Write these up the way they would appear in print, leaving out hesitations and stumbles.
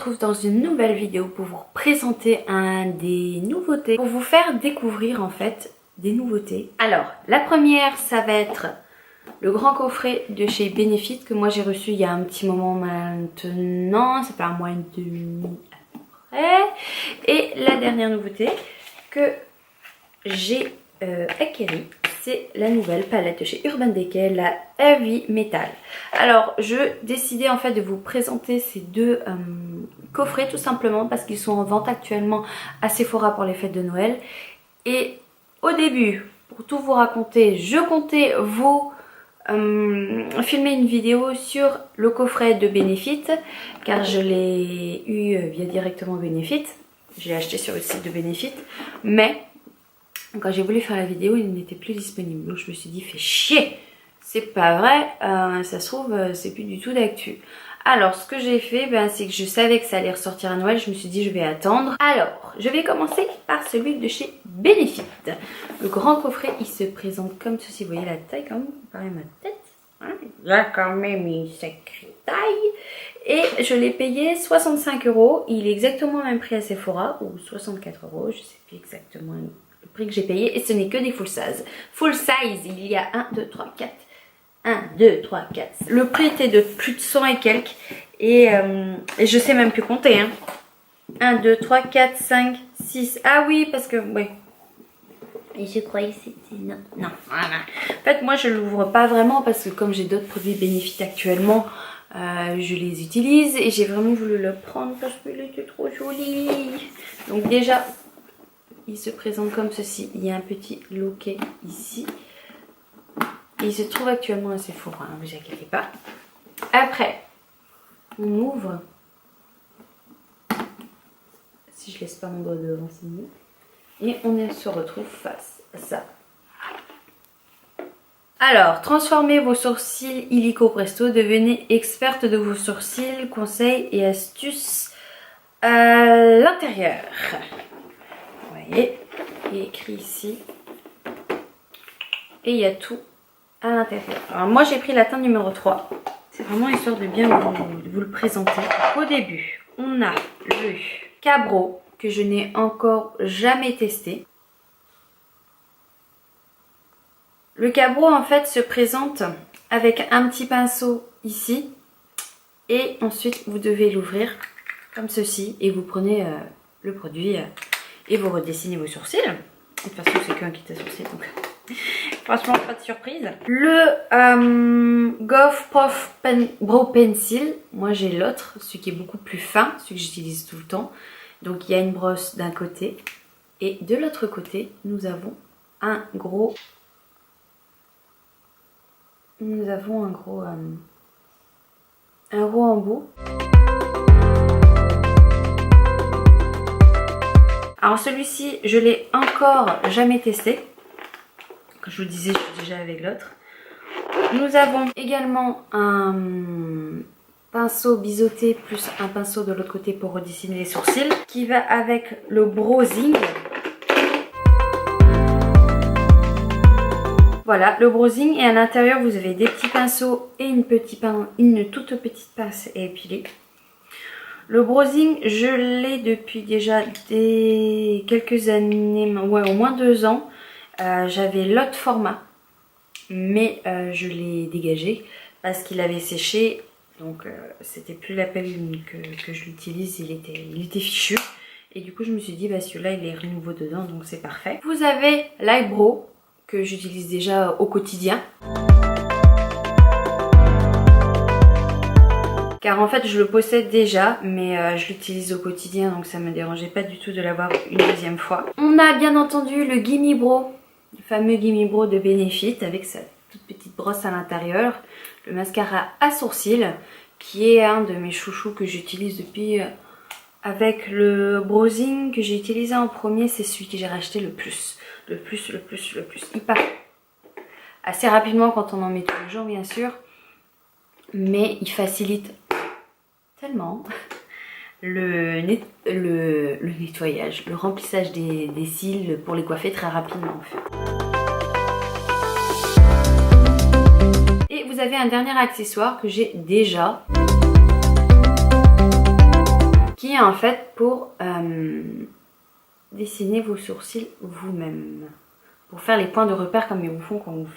retrouve dans une nouvelle vidéo pour vous présenter des nouveautés, pour vous faire découvrir en fait des nouveautés. Alors, la première, ça va être le grand coffret de chez Benefit que moi j'ai reçu il y a un petit moment maintenant, ça fait un mois et demi à peu près. Et la dernière nouveauté que j'ai acquérie, c'est la nouvelle palette de chez Urban Decay, la Heavy Metal. Alors, je décidais en fait de vous présenter ces deux coffrets tout simplement parce qu'ils sont en vente actuellement à Sephora pour les fêtes de Noël. Et au début, pour tout vous raconter, je comptais vous filmer une vidéo sur le coffret de Benefit car je l'ai eu via directement Benefit. Je l'ai acheté sur le site de Benefit, mais quand j'ai voulu faire la vidéo, il n'était plus disponible. Donc je me suis dit, fais chier, c'est pas vrai, ça se trouve, c'est plus du tout d'actu. Alors ce que j'ai fait, c'est que je savais que ça allait ressortir à Noël, je me suis dit je vais attendre. Alors, je vais commencer par celui de chez Benefit. Le grand coffret, il se présente comme ceci. Vous voyez la taille quand même, comparé à ma tête. Hein, il a quand même une sacrée taille. Et je l'ai payé 65 €. Il est exactement au même prix à Sephora, ou 64 €, je sais plus exactement le prix que j'ai payé. Et ce n'est que des full size. Full size, il y a 1, 2, 3, 4. 1, 2, 3, 4. Le prix était de plus de 100 et quelques. Et je sais même plus compter. Hein. 1, 2, 3, 4, 5, 6. Ah oui, parce que... oui. Et je croyais que c'était... Non, non. Voilà. En fait, moi, je ne l'ouvre pas vraiment parce que comme j'ai d'autres produits Benefit actuellement, je les utilise. Et j'ai vraiment voulu le prendre parce qu'il était trop joli. Donc déjà, il se présente comme ceci. Il y a un petit loquet ici. Et il se trouve actuellement à Sephora, ne vous inquiétez pas. Après, on ouvre. Si je laisse pas mon doigt devant, c'est mieux. Et on se retrouve face à ça. Alors, transformez vos sourcils illico presto. Devenez experte de vos sourcils, conseils et astuces à l'intérieur. Vous voyez, il est écrit ici. Et il y a tout à l'intérieur. Alors moi j'ai pris la teinte numéro 3. C'est vraiment histoire de bien vous le présenter. Au début, on a le Cabro que je n'ai encore jamais testé. Le Cabro en fait se présente avec un petit pinceau ici. Et ensuite vous devez l'ouvrir comme ceci. Et vous prenez le produit et vous redessinez vos sourcils. De toute façon c'est qu'un qui t'a sourcil donc... Franchement, pas de surprise. Le Goff Puff Brow Pencil. Moi, j'ai l'autre, celui qui est beaucoup plus fin, celui que j'utilise tout le temps. Donc, il y a une brosse d'un côté. Et de l'autre côté, nous avons un gros... un gros embout. Alors, celui-ci, je l'ai encore jamais testé. Comme je vous le disais, je suis déjà avec l'autre. Nous avons également un pinceau biseauté plus un pinceau de l'autre côté pour redessiner les sourcils qui va avec le Browsing. Voilà, le Browsing et à l'intérieur vous avez des petits pinceaux et une toute petite pince à épiler. Le Browsing, je l'ai depuis déjà quelques années, ouais, au moins 2 ans. J'avais l'autre format, mais je l'ai dégagé parce qu'il avait séché, donc c'était plus la peine que je l'utilise, il était fichu. Et du coup je me suis dit, celui-là il est renouveau dedans, donc c'est parfait. Vous avez l'eyebrow que j'utilise déjà au quotidien. Car en fait je le possède déjà, mais je l'utilise au quotidien, donc ça ne me dérangeait pas du tout de l'avoir une deuxième fois. On a bien entendu le Gimme Brow. Le fameux Gimme Brow de Benefit avec sa toute petite brosse à l'intérieur. Le mascara à sourcils qui est un de mes chouchous que j'utilise depuis avec le Browsing que j'ai utilisé en premier. C'est celui que j'ai racheté le plus. Le plus. Il part assez rapidement quand on en met tous les jours bien sûr. Mais il facilite tellement le nettoyage, le remplissage des cils pour les coiffer très rapidement en fait. Et vous avez un dernier accessoire que j'ai déjà, qui est en fait pour dessiner vos sourcils vous-même. Pour faire les points de repère comme ils vous font quand vous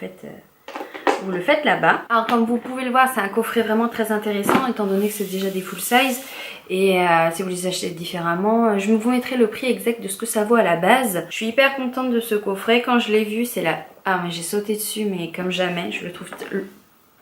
le faites là-bas. Alors comme vous pouvez le voir, c'est un coffret vraiment très intéressant étant donné que c'est déjà des full size. Et si vous les achetez différemment, je vous mettrai le prix exact de ce que ça vaut à la base. Je suis hyper contente de ce coffret. Quand je l'ai vu, c'est là. Ah mais j'ai sauté dessus mais comme jamais. Je le trouve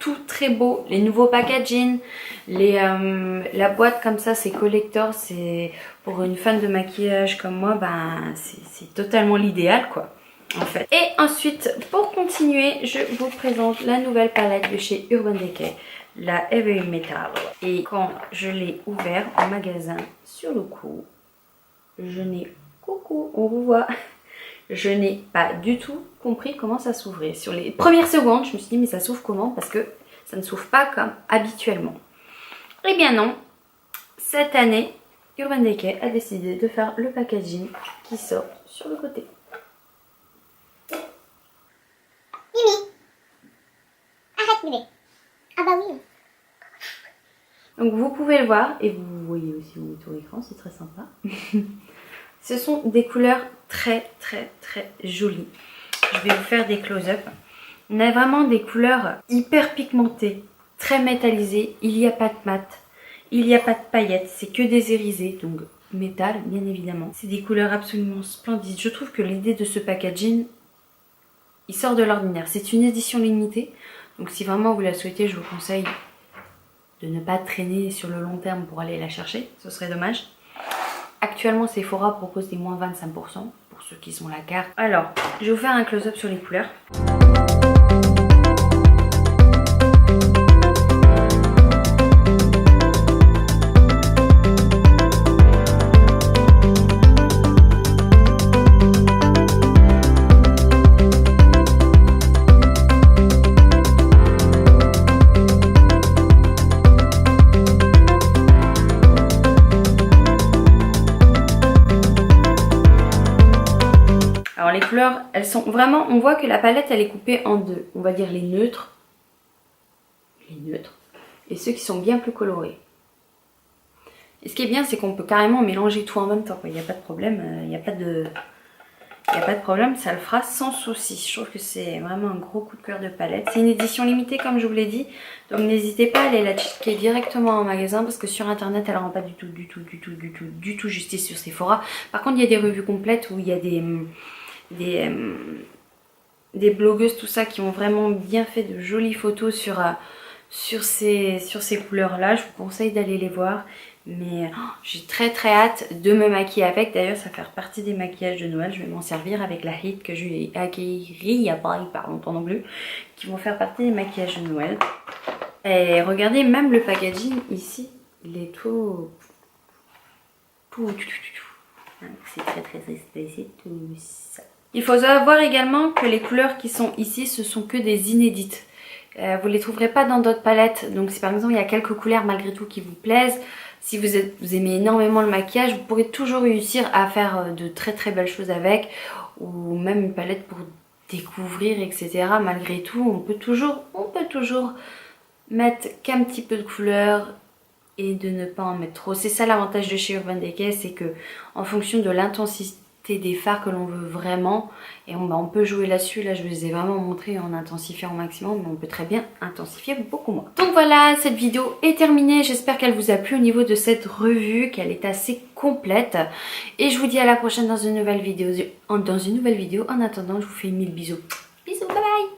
tout très beau. Les nouveaux packaging, la boîte comme ça, c'est collector. C'est pour une fan de maquillage comme moi, ben c'est totalement l'idéal quoi. En fait. Et ensuite, pour continuer, je vous présente la nouvelle palette de chez Urban Decay, la Heavy Metal. Et quand je l'ai ouvert en magasin sur le coup, je n'ai... Coucou, on vous voit. Je n'ai pas du tout compris comment ça s'ouvrait. Sur les premières secondes, je me suis dit mais ça s'ouvre comment? Parce que ça ne s'ouvre pas comme habituellement. Eh bien non, cette année, Urban Decay a décidé de faire le packaging qui sort sur le côté. Mimi, arrête Mimi. Ah bah oui. Donc vous pouvez le voir et vous voyez aussi mon tour écran, c'est très sympa. Ce sont des couleurs très jolies. Je vais vous faire des close-up. On a vraiment des couleurs hyper pigmentées, très métallisées. Il n'y a pas de mat, il n'y a pas de paillettes, c'est que des irisés, donc métal bien évidemment. C'est des couleurs absolument splendides. Je trouve que l'idée de ce packaging, il sort de l'ordinaire. C'est une édition limitée, donc si vraiment vous la souhaitez, je vous conseille de ne pas traîner sur le long terme pour aller la chercher, ce serait dommage. Actuellement, Sephora propose des moins 25% pour ceux qui sont la carte. Alors, je vais vous faire un close-up sur les couleurs. Alors les couleurs, elles sont vraiment, on voit que la palette elle est coupée en deux. On va dire les neutres et ceux qui sont bien plus colorés. Et ce qui est bien, c'est qu'on peut carrément mélanger tout en même temps. Il n'y a pas de problème, il n'y a pas de problème, ça le fera sans souci. Je trouve que c'est vraiment un gros coup de cœur de palette. C'est une édition limitée comme je vous l'ai dit, donc n'hésitez pas à aller la checker directement en magasin parce que sur internet elle ne rend pas du tout justice sur Sephora. Par contre, il y a des revues complètes où il y a des blogueuses tout ça qui ont vraiment bien fait de jolies photos sur ces couleurs là. Je vous conseille d'aller les voir, mais j'ai très hâte de me maquiller avec. D'ailleurs ça fait partie des maquillages de Noël, je vais m'en servir avec la hit que je ai acquérie il y a pas longtemps non plus, qui vont faire partie des maquillages de Noël. Et regardez, même le packaging ici, il est tout c'est très explicite tout ça. Il faut savoir également que les couleurs qui sont ici, ce sont que des inédites. Vous ne les trouverez pas dans d'autres palettes. Donc si par exemple il y a quelques couleurs malgré tout qui vous plaisent, si vous aimez énormément le maquillage, vous pourrez toujours réussir à faire de très belles choses avec. Ou même une palette pour découvrir, etc. Malgré tout, on peut toujours mettre qu'un petit peu de couleur et de ne pas en mettre trop. C'est ça l'avantage de chez Urban Decay, c'est que en fonction de l'intensité des fards que l'on veut vraiment, et on peut jouer là-dessus. Là je vous les ai vraiment montré en intensifiant au maximum, mais on peut très bien intensifier beaucoup moins. Donc voilà, cette vidéo est terminée, j'espère qu'elle vous a plu au niveau de cette revue, qu'elle est assez complète, et je vous dis à la prochaine dans une nouvelle vidéo. En attendant, je vous fais 1000 bisous.